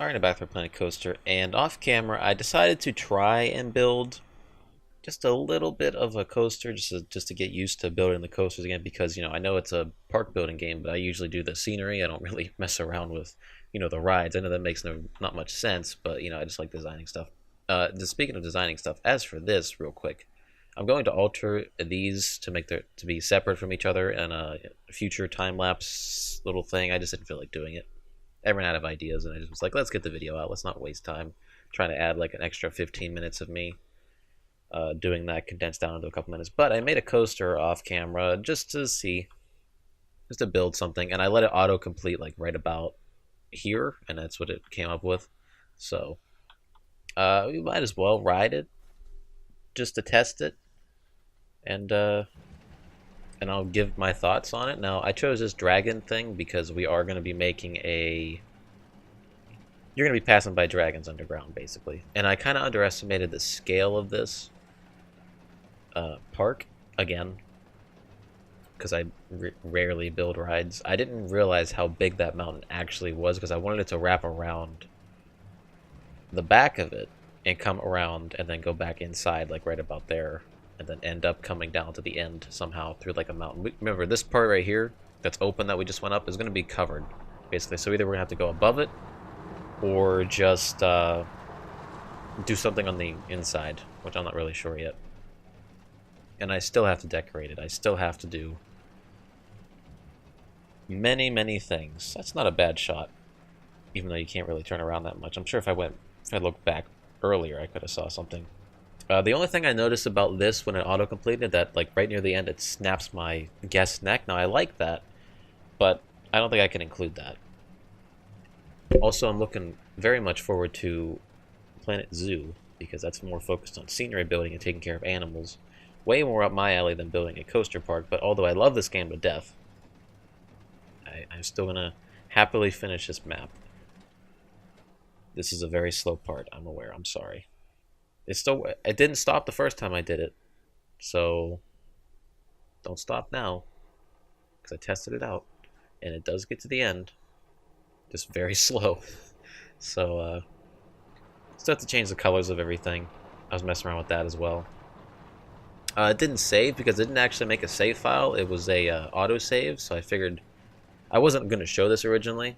Alright, back for Planet Coaster, and off camera I decided to try and build just a little bit of a coaster just to get used to building the coasters again because I know it's a park building game, but I usually do the scenery. I don't really mess around with the rides. I know that makes not much sense, but I just like designing stuff. Just speaking of designing stuff, as for this real quick, I'm going to alter these to make to be separate from each other in a future time lapse little thing. I just didn't feel like doing it. I ran out of ideas, and I just was like, let's get the video out. Let's not waste time trying to add like an extra 15 minutes of me doing that condensed down into a couple minutes. But I made a coaster off camera just to build something, and I let it auto-complete like right about here, and that's what it came up with. So we might as well ride it just to test it, and I'll give my thoughts on it. Now, I chose this dragon thing because we are going to be making you're going to be passing by dragons underground, basically. And I kind of underestimated the scale of this park, again, because I rarely build rides. I didn't realize how big that mountain actually was, because I wanted it to wrap around the back of it and come around and then go back inside, like right about there, and then end up coming down to the end somehow through like a mountain. Remember, this part right here that's open that we just went up is going to be covered, basically. So either we're going to have to go above it or just do something on the inside, which I'm not really sure yet. And I still have to decorate it. I still have to do many things. That's not a bad shot, even though you can't really turn around that much. I'm sure if I looked back earlier, I could have saw something. The only thing I noticed about this when it auto-completed, that like right near the end it snaps my guest's neck. Now I like that, but I don't think I can include that. Also, I'm looking very much forward to Planet Zoo, because that's more focused on scenery building and taking care of animals. Way more up my alley than building a coaster park, but although I love this game to death, I'm still going to happily finish this map. This is a very slow part, I'm aware, I'm sorry. It didn't stop the first time I did it, so don't stop now, because I tested it out, and it does get to the end, just very slow. So still have to change the colors of everything. I was messing around with that as well. It didn't save because it didn't actually make a save file. It was a autosave, so I figured I wasn't going to show this originally.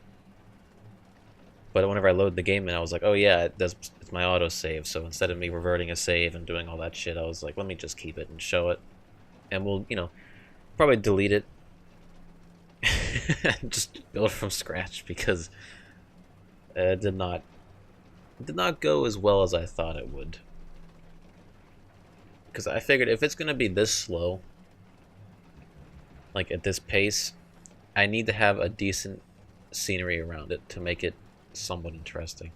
But whenever I load the game in, I was like, oh yeah, it's my autosave. So instead of me reverting a save and doing all that shit, I was like, let me just keep it and show it. And we'll, probably delete it. Just build from scratch, because it did not go as well as I thought it would. Because I figured if it's going to be this slow, like at this pace, I need to have a decent scenery around it to make it somewhat interesting.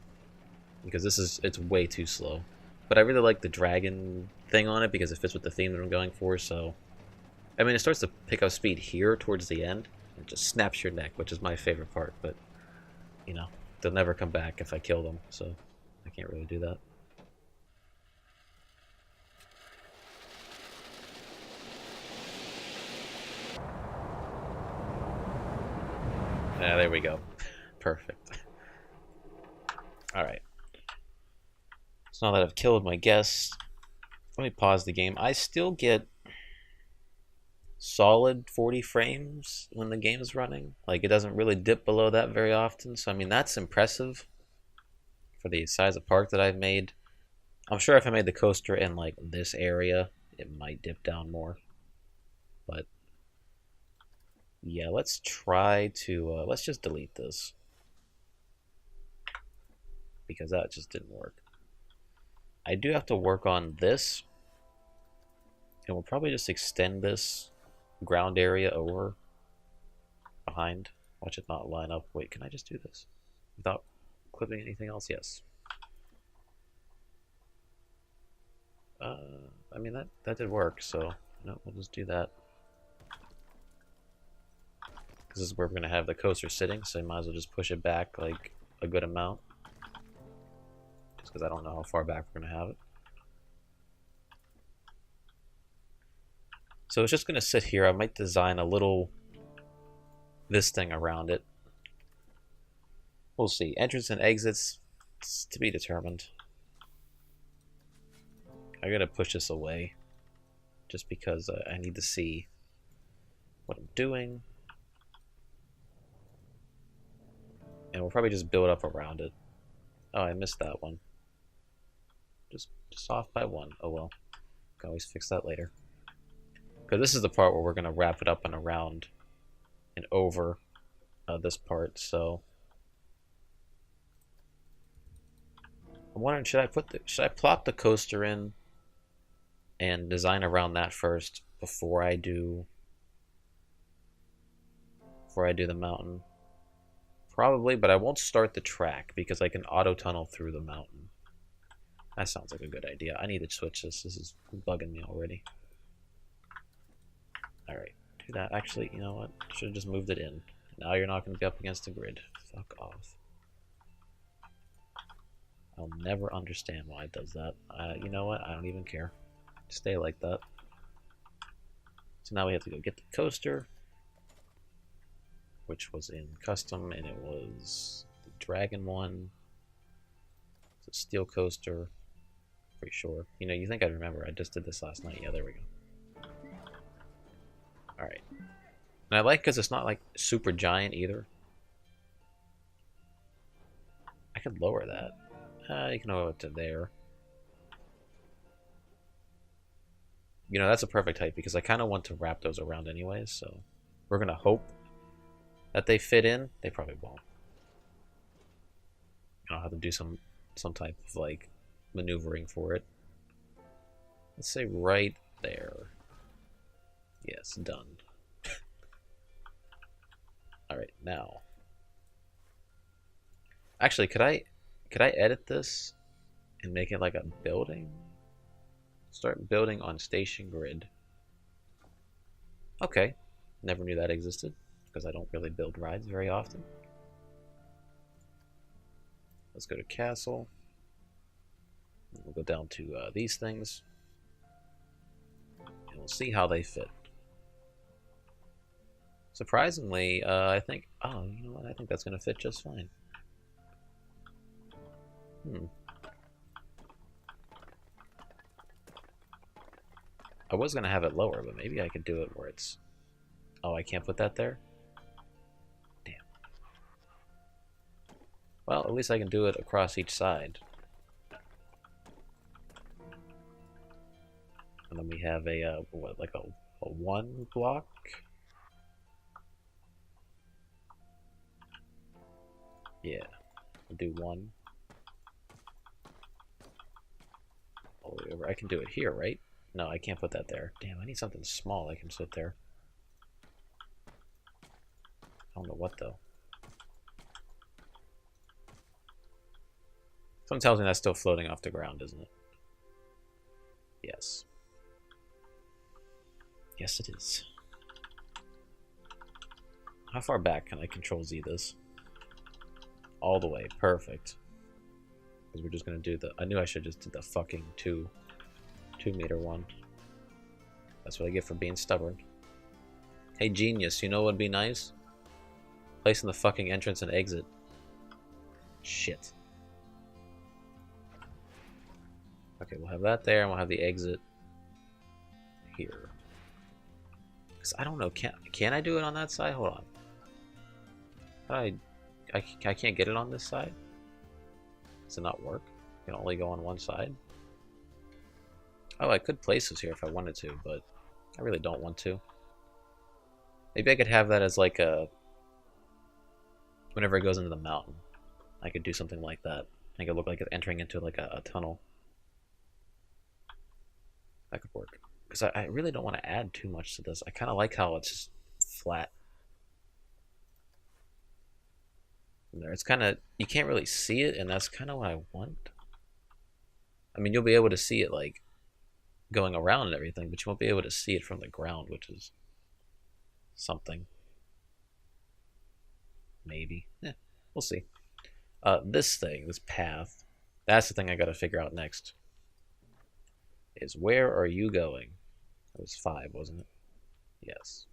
Because it's way too slow. But I really like the dragon thing on it because it fits with the theme that I'm going for, so... I mean, it starts to pick up speed here towards the end. It just snaps your neck, which is my favorite part, but, they'll never come back if I kill them, so I can't really do that. There we go. Perfect. Alright. So now that I've killed my guests, let me pause the game. I still get solid 40 frames when the game is running. Like, it doesn't really dip below that very often. So, I mean, that's impressive for the size of park that I've made. I'm sure if I made the coaster in, like, this area, it might dip down more. But yeah, let's try to, let's just delete this, because that just didn't work. I do have to work on this, and we'll probably just extend this ground area over behind. Watch it not line up. Wait, can I just do this without clipping anything else? Yes. I mean, that did work, so no, we'll just do that. This is where we're going to have the coaster sitting, so I might as well just push it back like a good amount. Just because I don't know how far back we're going to have it. So it's just going to sit here. I might design a little this thing around it. We'll see. Entrance and exits. It's to be determined. I gotta push this away. Just because I need to see what I'm doing. And we'll probably just build up around it. Oh, I missed that one. Just off by one. Oh well. Can always fix that later. Because this is the part where we're going to wrap it up and around and over this part, so... I'm wondering, should I plop the coaster in and design around that first before I do the mountain? Probably, but I won't start the track because I can auto tunnel through the mountain. That sounds like a good idea. I need to switch this. This is bugging me already. Alright, do that. Actually, you know what? Should have just moved it in. Now you're not going to be up against the grid. Fuck off. I'll never understand why it does that. You know what? I don't even care. Stay like that. So now we have to go get the coaster, which was in custom, and it was the dragon one. It's a steel coaster. Pretty sure. You know, you think I'd remember. I just did this last night. Yeah, there we go. Alright. And I like because it's not like super giant either. I could lower that. You can lower it to there. You know, that's a perfect height because I kind of want to wrap those around anyways, so we're going to hope that they fit in. They probably won't. I'll have to do some type of like maneuvering for it. Let's say right there. Yes, done. Alright, now. Actually, could I edit this and make it like a building? Start building on station grid. Okay. Never knew that existed because I don't really build rides very often. Let's go to castle. We'll go down to these things. And we'll see how they fit. Surprisingly, I think... Oh, you know what? I think that's going to fit just fine. I was going to have it lower, but maybe I could do it where it's... Oh, I can't put that there? Damn. Well, at least I can do it across each side. And then we have a, what, like a one block? Yeah, I'll do one. All the way over. I can do it here, right? No, I can't put that there. Damn, I need something small I can sit there. I don't know what, though. Someone tells me that's still floating off the ground, isn't it? Yes. Yes, it is. How far back can I Control Z this? All the way. Perfect. Because we're just going to do the... I knew I should just do the fucking 2 meter one. That's what I get for being stubborn. Hey, genius, you know what would be nice? Placing the fucking entrance and exit. Shit. Okay, we'll have that there, and we'll have the exit here. Because I don't know, can I do it on that side? Hold on. I can't get it on this side? Does it not work? It can only go on one side? Oh, I could place this here if I wanted to, but I really don't want to. Maybe I could have that as like a... Whenever it goes into the mountain, I could do something like that. Make it look like it's entering into like a tunnel. That could work. Because I really don't want to add too much to this. I kind of like how it's just flat. There, it's kind of... You can't really see it, and that's kind of what I want. I mean, you'll be able to see it, like, going around and everything, but you won't be able to see it from the ground, which is something. Maybe. Yeah, we'll see. This thing, this path, that's the thing I gotta figure out next. Is where are you going? It was 5, wasn't it? Yes.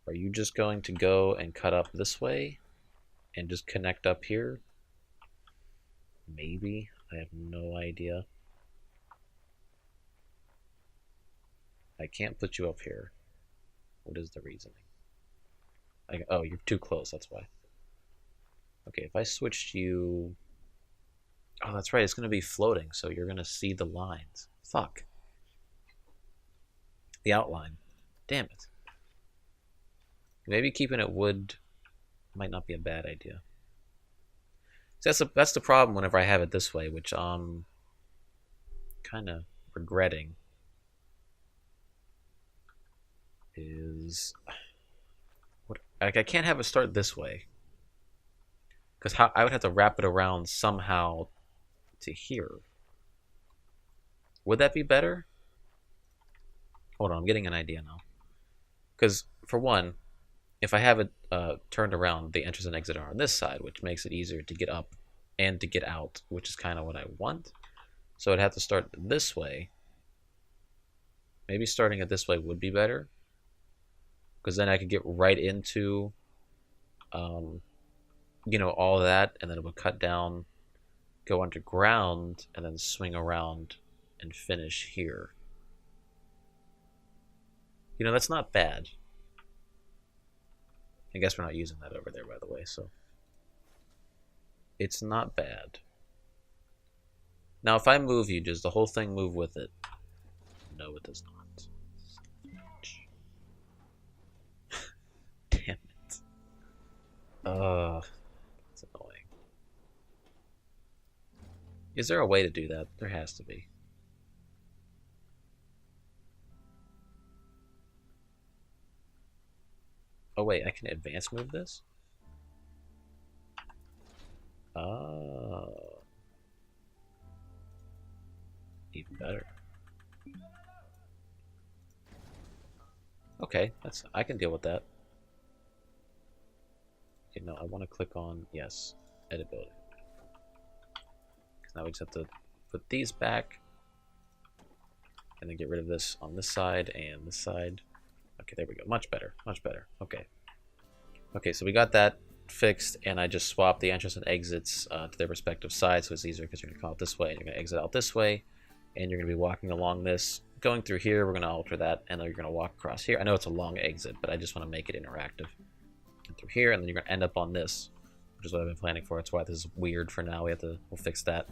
Are you just going to go and cut up this way? And just connect up here? Maybe. I have no idea. I can't put you up here. What is the reasoning? Oh, you're too close, that's why. Okay, if I switched you... Oh, that's right, it's going to be floating, so you're going to see the lines. Fuck. The outline. Damn it. Maybe keeping it wood might not be a bad idea. So that's the problem whenever I have it this way, which I'm kind of regretting. Is... Like, I can't have it start this way. Because I would have to wrap it around somehow to here. Would that be better? Hold on, I'm getting an idea now. Because, for one, if I have it turned around, the entrance and exit are on this side, which makes it easier to get up and to get out, which is kind of what I want. So I'd have to start this way. Maybe starting it this way would be better. Because then I could get right into, you know, all of that, and then it would cut down, go underground, and then swing around and finish here. You know, that's not bad. I guess we're not using that over there, by the way, so... It's not bad. Now, if I move you, does the whole thing move with it? No, it does not. Damn it. It's annoying. Is there a way to do that? There has to be. Oh wait, I can advance move this? Oh. Even better. Okay, I can deal with that. Okay, no, I want to click on, yes, edit building. Now we just have to put these back. And then get rid of this on this side and this side. Okay, there we go. Much better. Much better. Okay. Okay, so we got that fixed, and I just swapped the entrance and exits to their respective sides, so it's easier because you're going to come out this way, and you're going to exit out this way, and you're going to be walking along this. Going through here, we're going to alter that, and then you're going to walk across here. I know it's a long exit, but I just want to make it interactive. And through here, and then you're going to end up on this, which is what I've been planning for. That's why this is weird for now. We'll fix that.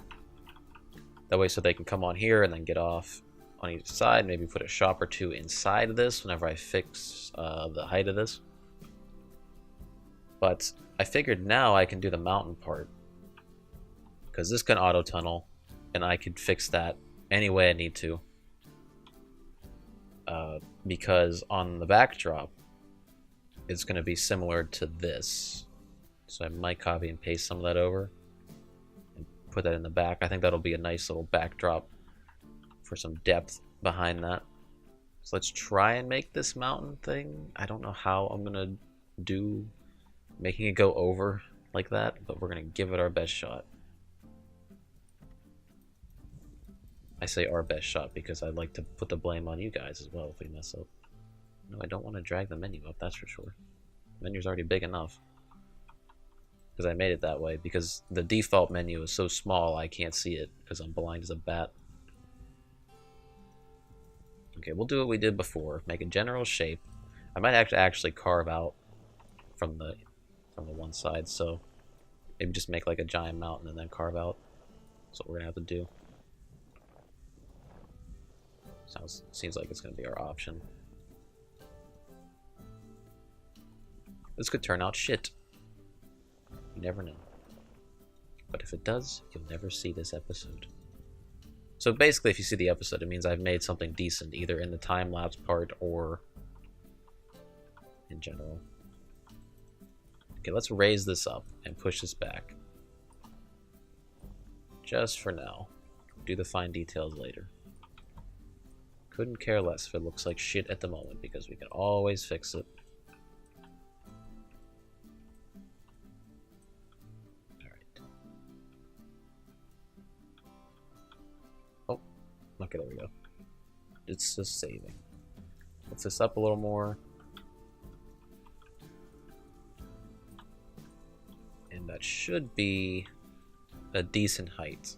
That way so they can come on here and then get off on each side. Maybe put a shop or two inside of this whenever I fix the height of this. But I figured now I can do the mountain part, because this can auto tunnel, and I could fix that any way I need to. Because on the backdrop, it's going to be similar to this. So I might copy and paste some of that over and put that in the back. I think that'll be a nice little backdrop for some depth behind that. So let's try and make this mountain thing. I don't know how I'm going to do making it go over like that, but we're going to give it our best shot. I say our best shot because I'd like to put the blame on you guys as well if we mess up. No, I don't want to drag the menu up, that's for sure. The menu's already big enough. Because I made it that way, because the default menu is so small I can't see it, because I'm blind as a bat. Okay, we'll do what we did before. Make a general shape. I might actually carve out from the one side, so maybe just make like a giant mountain and then carve out. That's what we're gonna have to do. Seems like it's gonna be our option. This could turn out shit. You never know. But if it does, you'll never see this episode. So basically, if you see the episode, it means I've made something decent, either in the time-lapse part or in general. Okay, let's raise this up and push this back. Just for now. Do the fine details later. Couldn't care less if it looks like shit at the moment, because we can always fix it. Alright. Oh, okay, there we go. It's just saving. Lift this up a little more. And that should be a decent height.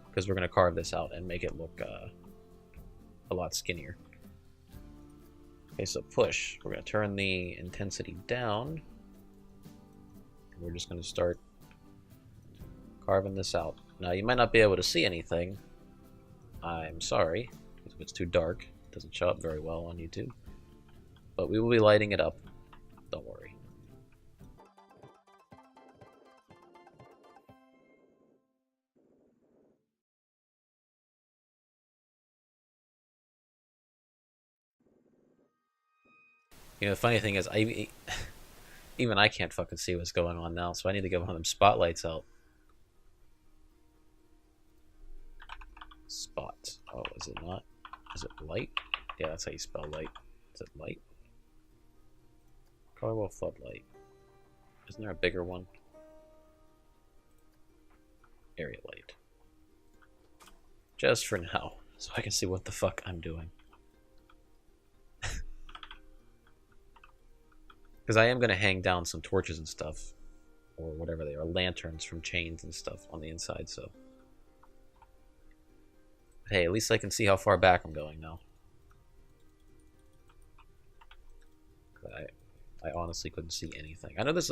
Because we're going to carve this out and make it look a lot skinnier. Okay, so push. We're going to turn the intensity down. And we're just going to start carving this out. Now, you might not be able to see anything. I'm sorry. If it's too dark, it doesn't show up very well on YouTube. But we will be lighting it up. Don't worry. You know, the funny thing is, even I can't fucking see what's going on now, so I need to get one of them spotlights out. Spot. Oh, is it not? Is it light? Yeah, that's how you spell light. Is it light? Colorwell floodlight. Isn't there a bigger one? Area light. Just for now, so I can see what the fuck I'm doing. Because I am going to hang down some torches and stuff, or whatever they are, lanterns from chains and stuff on the inside, so. Hey, at least I can see how far back I'm going now. I honestly couldn't see anything. I know there's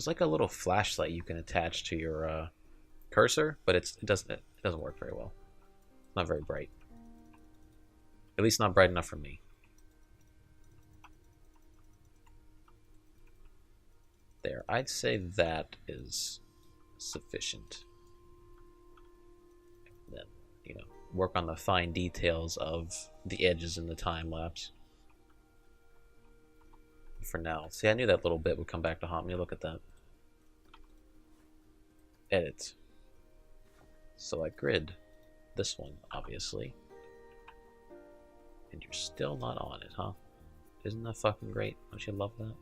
like a little flashlight you can attach to your cursor, but it doesn't work very well. It's not very bright. At least not bright enough for me. There, I'd say that is sufficient. Then, you know, work on the fine details of the edges in the time lapse. For now, see, I knew that little bit would come back to haunt me. Look at that. Edit. Select grid. This one, obviously. And you're still not on it, huh? Isn't that fucking great? Don't you love that?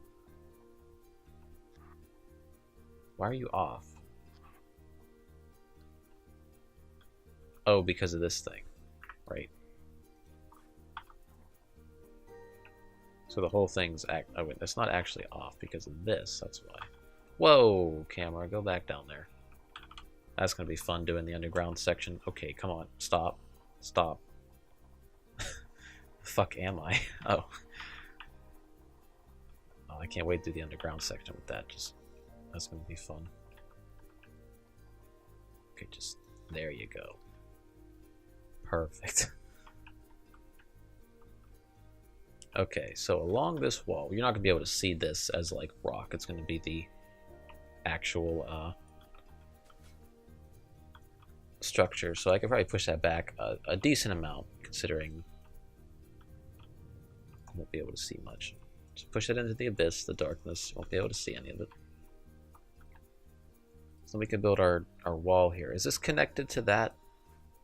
Why are you off? Oh, because of this thing. Right. So the whole thing's oh wait, it's not actually off because of this, that's why. Whoa, camera, go back down there. That's gonna be fun doing the underground section. Okay, come on, stop. Stop. The fuck am I? Oh. Oh, I can't wait to do the underground section with that. That's gonna be fun. Okay, just there you go. Perfect. Okay, so along this wall, you're not gonna be able to see this as like rock. It's gonna be the actual structure. So I could probably push that back a decent amount, considering I won't be able to see much. Just push it into the abyss, the darkness. Won't be able to see any of it. So we can build our wall here. Is this connected to that?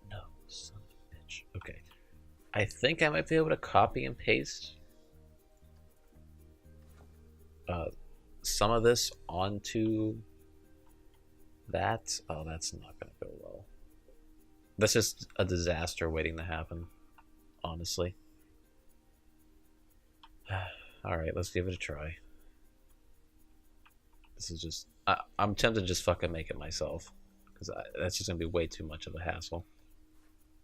No, son of a bitch. Okay. I think I might be able to copy and paste some of this onto that. Oh, that's not going to go well. That's just a disaster waiting to happen, honestly. Alright, let's give it a try. This is just... I'm tempted to just fucking make it myself, because that's just going to be way too much of a hassle.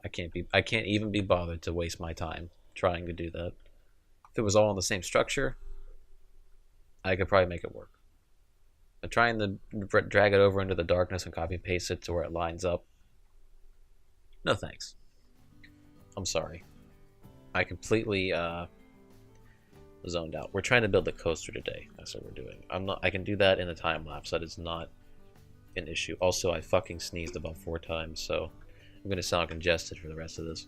I can't even be bothered to waste my time trying to do that. If it was all in the same structure, I could probably make it work. But trying to drag it over into the darkness and copy and paste it to where it lines up, no thanks. I'm sorry. I completely zoned out. We're trying to build the coaster today. That's what we're doing. I can do that in a time lapse. That is not an issue. Also, I fucking sneezed about 4 times, so I'm gonna sound congested for the rest of this.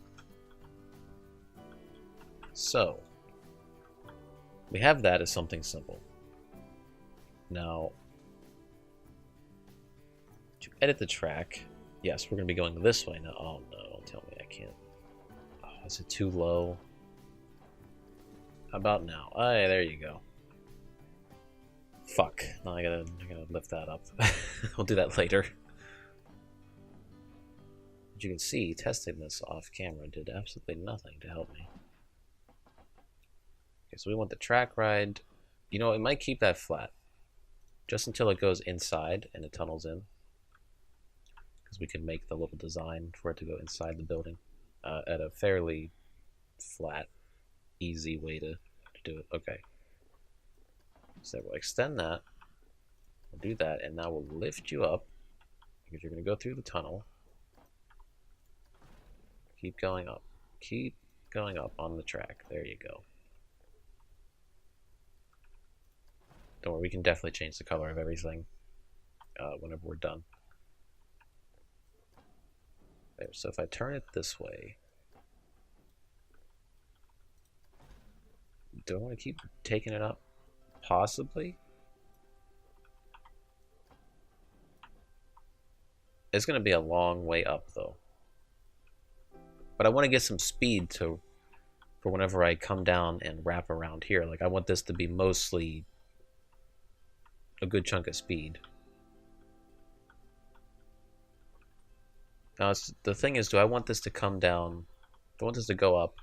So we have that as something simple. Now, to edit the track, yes, we're gonna be going this way now. Oh no, don't tell me I can't. Oh, is it too low? How about now? Oh, yeah, there you go. Fuck. Now I gotta lift that up. We'll do that later. As you can see, testing this off camera did absolutely nothing to help me. Okay, so we want the track ride. You know, it might keep that flat. Just until it goes inside and it tunnels in. because we can make the little design for it to go inside the building at a fairly flat, easy way to do it. Okay. So we'll extend that. We'll do that, and now we'll lift you up because you're going to go through the tunnel. Keep going up. Keep going up on the track. There you go. Don't worry, we can definitely change the color of everything whenever we're done. There, so if I turn it this way, do I want to keep taking it up? Possibly. It's going to be a long way up, though. But I want to get some speed for whenever I come down and wrap around here. Like, I want this to be mostly a good chunk of speed. Now, the thing is, do I want this to come down? Do I want this to go up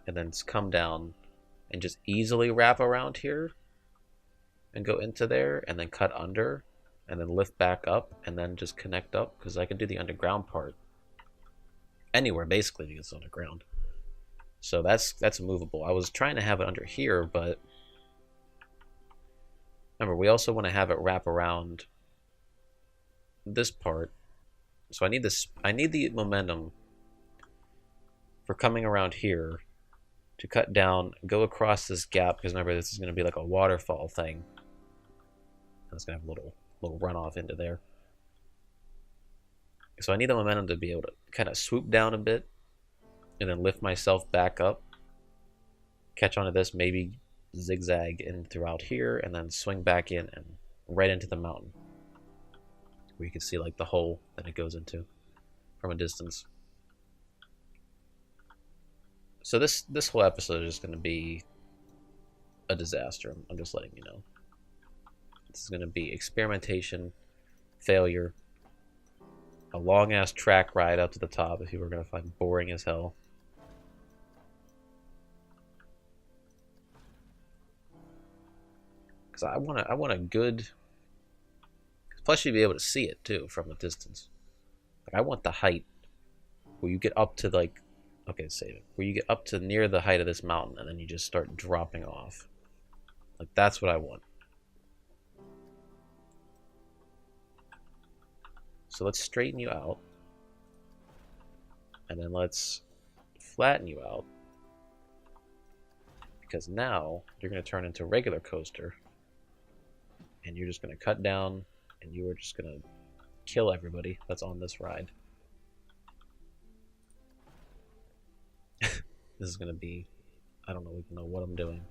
and then come down and just easily wrap around here and go into there and then cut under and then lift back up and then just connect up? Because I can do the underground part anywhere basically because it's underground. So that's movable. I was trying to have it under here, but remember, we also want to have it wrap around this part. So I need this. I need the momentum for coming around here to cut down, go across this gap, because remember, this is going to be like a waterfall thing. And it's going to have a little runoff into there. So I need the momentum to be able to kind of swoop down a bit and then lift myself back up, catch onto this, maybe zigzag in throughout here, and then swing back in and right into the mountain, where you can see like the hole that it goes into from a distance. So this whole episode is going to be a disaster. I'm just letting you know. This is going to be experimentation, failure, a long ass track ride up to the top that people are going to find boring as hell. Because I want a good. Plus, you'd be able to see it too from a distance. Like, I want the height where you get up to like. Okay, save it. Where you get up to near the height of this mountain and then you just start dropping off. Like, that's what I want. So let's straighten you out. And then let's flatten you out. Because now you're going to turn into a regular coaster. And you're just going to cut down and you are just going to kill everybody that's on this ride. This is going to be, I don't even know what I'm doing.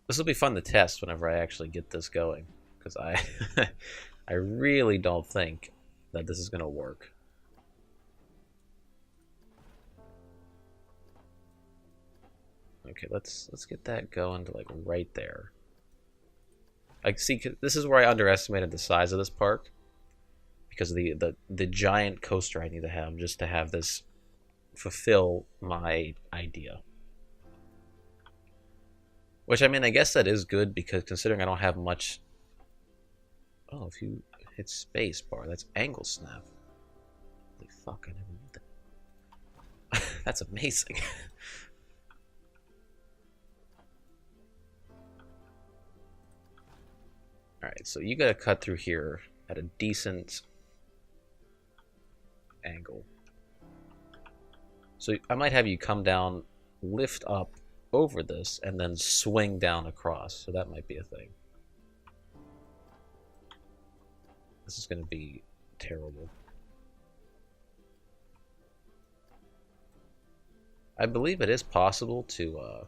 This will be fun to test whenever I actually get this going, because I really don't think that this is going to work. Okay, let's get that going to like right there. Like, see, this is where I underestimated the size of this park, because of the giant coaster I need to have just to have this fulfill my idea. Which, I mean, I guess that is good, because considering I don't have much. Oh, if you hit space bar, that's angle snap. Holy fuck, I never knew that. That's amazing. Alright, so you gotta cut through here at a decent angle. So I might have you come down, lift up over this, and then swing down across. So that might be a thing. This is going to be terrible. I believe it is possible to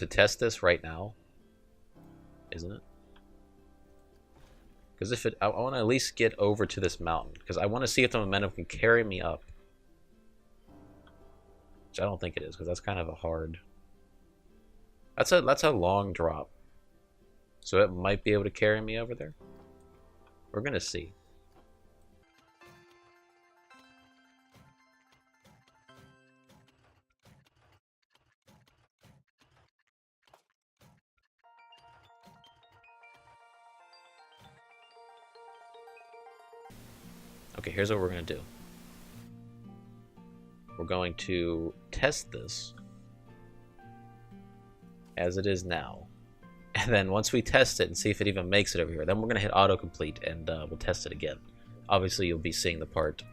test this right now, isn't it? Because if I want to at least get over to this mountain, because I want to see if the momentum can carry me up. Which I don't think it is, because that's kind of a hard. That's a long drop. So it might be able to carry me over there. We're gonna see. Okay, here's what we're going to do. We're going to test this as it is now. And then once we test it and see if it even makes it over here, then we're going to hit autocomplete and we'll test it again. Obviously, you'll be seeing the part,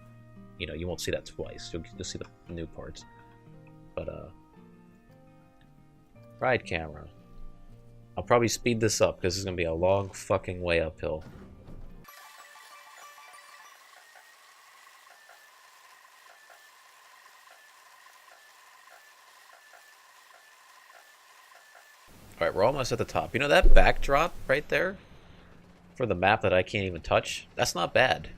you know, you won't see that twice. You'll see the new parts. But, ride camera. I'll probably speed this up because it's going to be a long fucking way uphill. Alright, we're almost at the top. You know that backdrop right there? For the map that I can't even touch? That's not bad.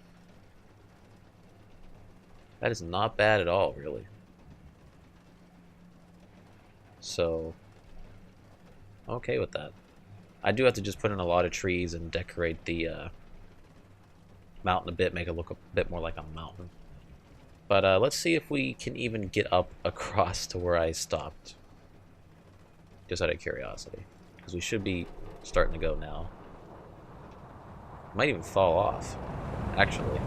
That is not bad at all, really. So, I'm okay with that. I do have to just put in a lot of trees and decorate the mountain a bit, make it look a bit more like a mountain. But let's see if we can even get up across to where I stopped. Just out of curiosity. Because we should be starting to go now. Might even fall off, actually.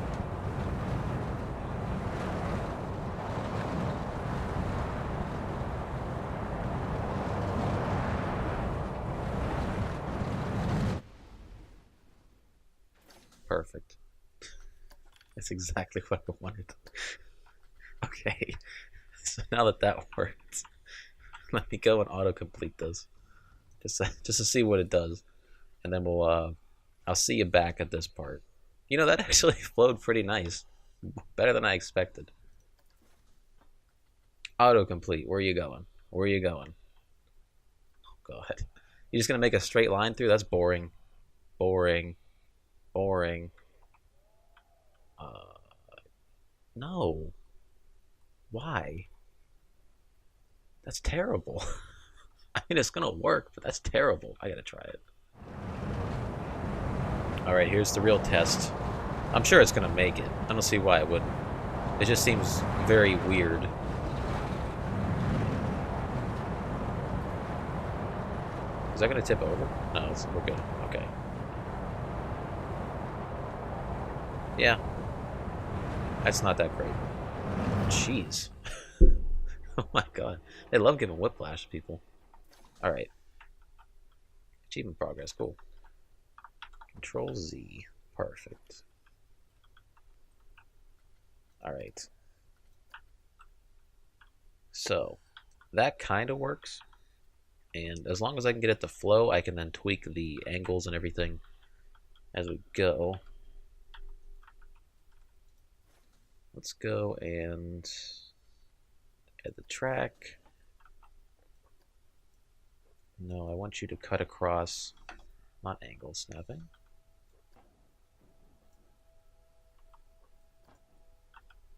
Perfect. That's exactly what I wanted. Okay, so now that that worked, let me go and autocomplete this, just to see what it does, and then we'll I'll see you back at this part. You know, that actually flowed pretty nice, better than I expected. Autocomplete. Where are you going? Where are you going? Oh God, you're just gonna make a straight line through? That's boring. Boring. Boring. No. Why? That's terrible. I mean, it's gonna work, but that's terrible. I gotta try it. Alright, here's the real test. I'm sure it's gonna make it. I don't see why it wouldn't. It just seems very weird. Is that gonna tip over? No, we're good. Okay. Yeah. That's not that great. Jeez. Oh my God. They love giving whiplash to people. Alright. Achievement progress. Cool. Control Z. Perfect. Alright. So, that kind of works. And as long as I can get it to flow, I can then tweak the angles and everything as we go. Let's go and add the track. No, I want you to cut across, not angle snapping.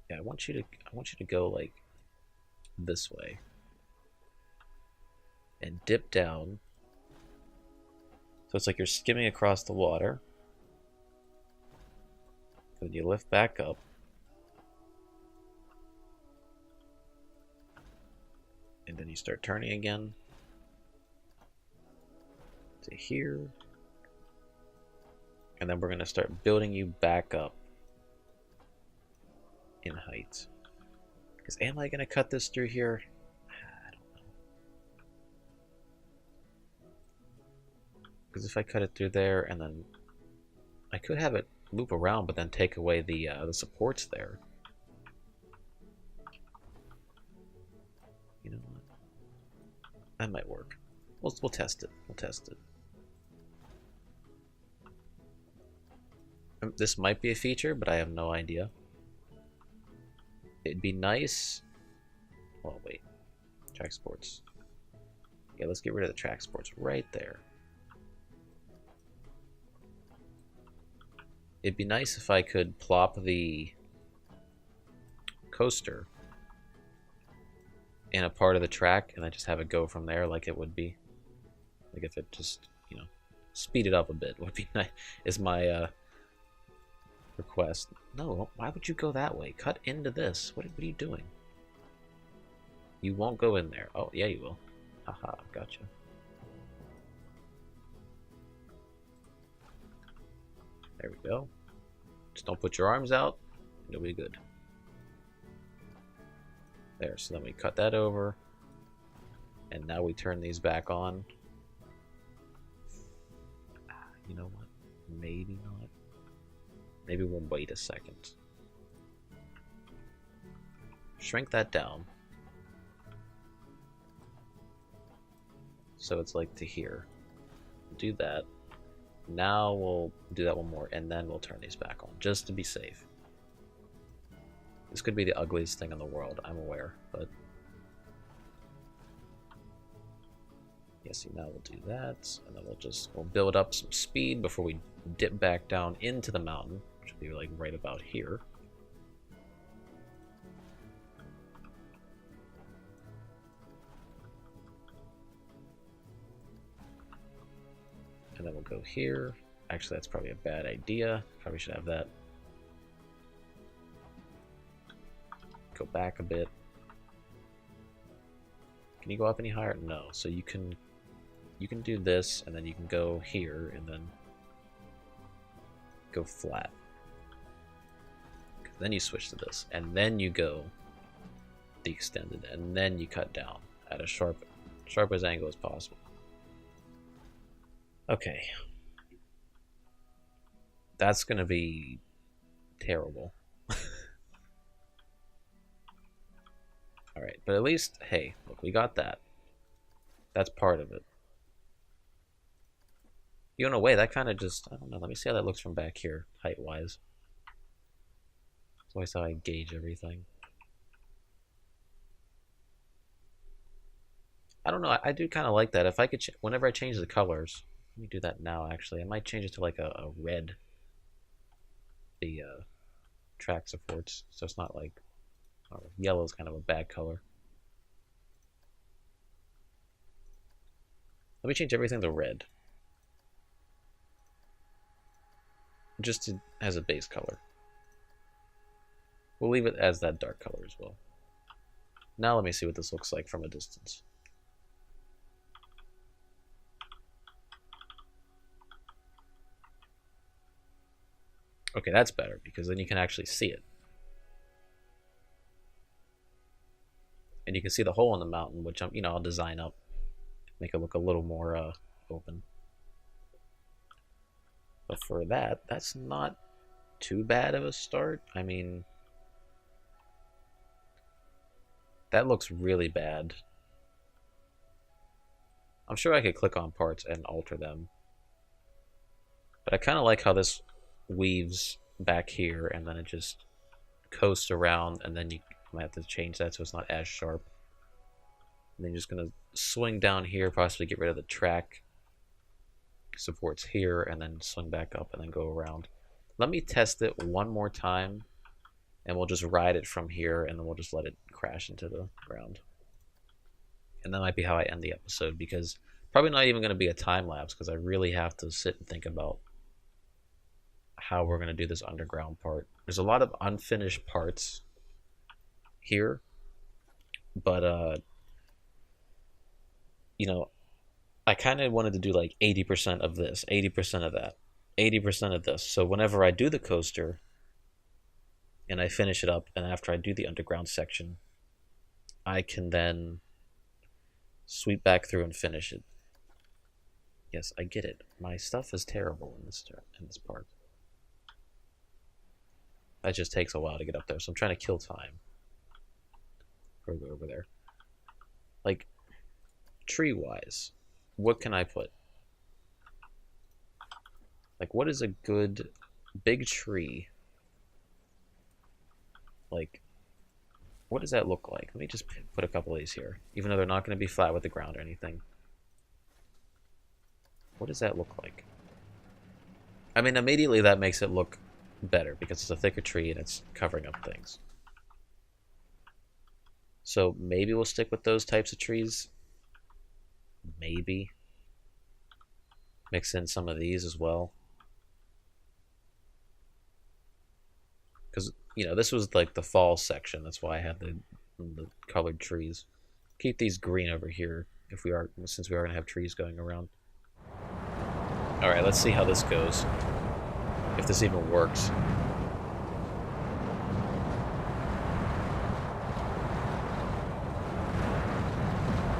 Yeah, I want you to go like this way and dip down. So it's like you're skimming across the water. Then you lift back up. And then you start turning again to here. And then we're going to start building you back up in height. Because am I going to cut this through here? I don't know. Because if I cut it through there and then I could have it loop around but then take away the supports there. You know what? That might work. We'll test it. We'll test it. This might be a feature, but I have no idea. It'd be nice. Well, wait. Track sports. Yeah, let's get rid of the track sports right there. It'd be nice if I could plop the coaster in a part of the track and then just have it go from there like it would be. Like if it just, you know, speed it up a bit would be nice, is my request. No, why would you go that way? Cut into this. What are you doing? You won't go in there. Oh, yeah, you will. Haha, gotcha. There we go. Just don't put your arms out. It'll be good. There, so then we cut that over. And now we turn these back on. You know what? Maybe not. Maybe we'll wait a second. Shrink that down. So it's like to here. Do that. Now we'll do that one more, and then we'll turn these back on, just to be safe. This could be the ugliest thing in the world, I'm aware, but... Yeah, see, now we'll do that, and then we'll build up some speed before we dip back down into the mountain, which will be like right about here. And then we'll go here. Actually, that's probably a bad idea. Probably should have that. Go back a bit. Can you go up any higher? No. So you can do this, and then you can go here, and then go flat. Then you switch to this, and then you go the extended, and then you cut down at a sharpest angle as possible. Okay. That's gonna be terrible. Alright, but at least, hey, look, we got that. That's part of it. You know, in a way, that kind of just, I don't know, let me see how that looks from back here, height-wise. That's always how I gauge everything. I don't know, I do kind of like that. If I could, whenever I change the colors, let me do that now, actually. I might change it to like a red, the track supports, so it's not like, yellow is kind of a bad color. Let me change everything to red. Just as a base color. We'll leave it as that dark color as well. Now let me see what this looks like from a distance. Okay, that's better, because then you can actually see it. And you can see the hole in the mountain, which I'll design up. Make it look a little more open. But for that, that's not too bad of a start. I mean, that looks really bad. I'm sure I could click on parts and alter them. But I kind of like how this weaves back here, and then it just coasts around, and then you might have to change that so it's not as sharp. And then you're just going to swing down here, possibly get rid of the track supports here, and then swing back up and then go around. Let me test it one more time, and we'll just ride it from here, and then we'll just let it crash into the ground. And that might be how I end the episode, because probably not even going to be a time lapse, because I really have to sit and think about how we're going to do this underground part. There's a lot of unfinished parts here, but I kind of wanted to do like 80% of this, 80% of that, 80% of this. So whenever I do the coaster and I finish it up, and after I do the underground section, I can then sweep back through and finish it. Yes, I get it. My stuff is terrible in this part. That just takes a while to get up there, so I'm trying to kill time. Or go over there. Like, tree-wise, what can I put? Like, what is a good big tree? Like, what does that look like? Let me just put a couple of these here, even though they're not going to be flat with the ground or anything. What does that look like? I mean, immediately that makes it look better, because it's a thicker tree and it's covering up things. So maybe we'll stick with those types of trees. Maybe. Mix in some of these as well. Because, this was like the fall section. That's why I had the colored trees. Keep these green over here since we are going to have trees going around. Alright, let's see how this goes. If this even works.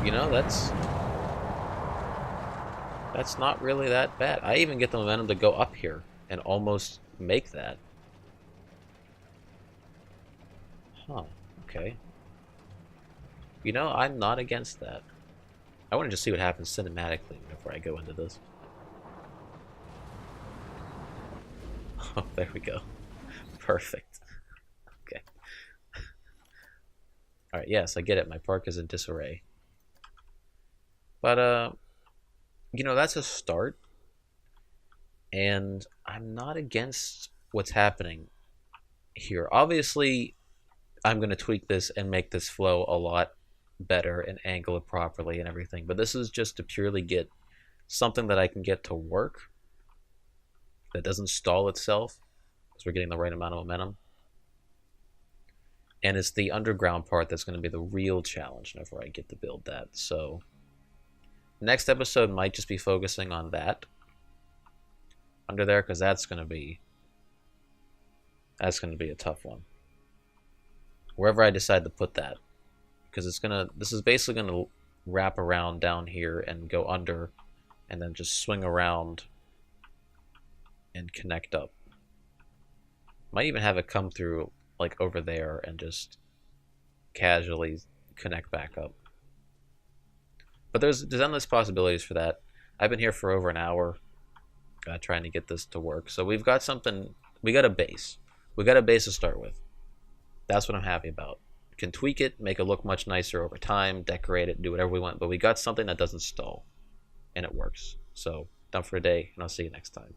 You know, that's not really that bad. I even get the momentum to go up here and almost make that. Huh, okay. You know, I'm not against that. I want to just see what happens cinematically before I go into this. Oh, there we go. Perfect. Okay. Alright, yes, I get it. My park is in disarray. But, you know, that's a start. And I'm not against what's happening here. Obviously, I'm going to tweak this and make this flow a lot better and angle it properly and everything. But this is just to purely get something that I can get to work that doesn't stall itself because we're getting the right amount of momentum. And it's the underground part that's going to be the real challenge whenever I get to build that. So next episode might just be focusing on that under there, because that's going to be a tough one. Wherever I decide to put that, because this is basically gonna wrap around down here and go under, and then just swing around and connect up. Might even have it come through like over there and just casually connect back up. But there's endless possibilities for that. I've been here for over an hour trying to get this to work. So we've got something, we got a base. We got a base to start with. That's what I'm happy about. We can tweak it, make it look much nicer over time, decorate it, do whatever we want, but we got something that doesn't stall, and it works. So, done for a day, and I'll see you next time.